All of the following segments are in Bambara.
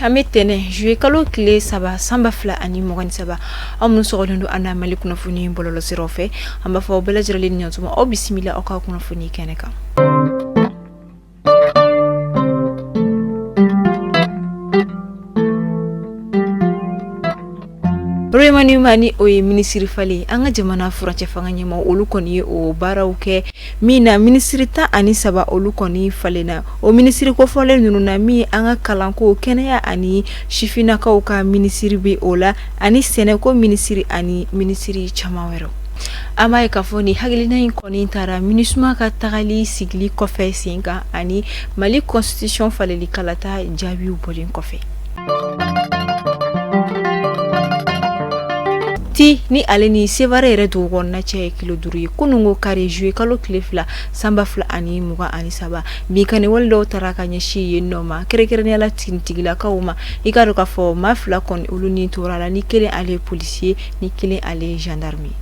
ametene jouer kalo kile saba samba fla ani mogan saba amnu sogondo ana mali kuna funi bololo sirofe amba fo bela jirali nyantuma o bismillah o ka kuna funi keneka Remani mani oye ministry fali anga jamana furanche fanganye ma olu koni o barawke mina ministry ta ani saba olu koni falena o ministry ko fole nunu na mi anga kalanko kenaya ani shifina ka uka ministry be ola ani seneko ministry ani ministry chamawero ama kafoni hagilina in koni tara minisma ka tagali sigli kofe singa ani mali constitution faleli kalata jabi ubolin kofe ni aleni sevare redu gonna che kilo duri kunungo kare jouer kalo klefla samba fla ani muga ani saba bi kane waldo taraka nyashi yenoma kere ne la tintigila kawuma igaro ka fo mafla kon uluni turala ni kele ale policier ni kele ale gendarmerie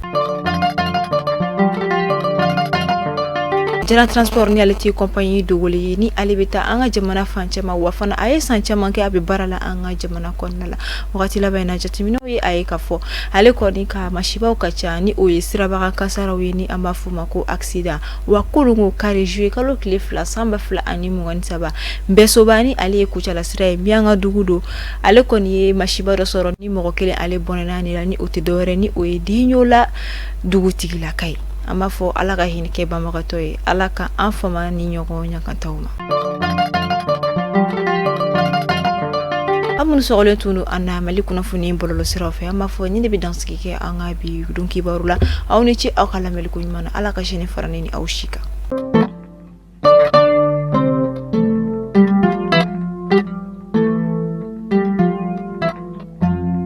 Jana transport ni alati compagnie de woli ni alibeta anga jamana fanchama wafana aye sanchama ke abi barala anga jamana konnala wakati la bayna jatimino yi aye kafo ale koni ka mashiba ukacha ni oyesira baka kasara weni amafuma ko accident wakulungu kare jouer kalo klefla samba fla ani mungani saba mbeso bani ale kucha la sira mianga dugudo ale koni mashiba do soro ni mo kele ale bonana ni la ni otedore ni oyedinyo la duguti la kai ama fo alaka hin ke ba magatoy alaka enfama ni nyoko nyakantawma amun sogole tunu anna malikuna funi bololo sirofe ama fo ni be danski ke anga bi dunki barula awni ci akala malikun mana alaka shene faranini awshika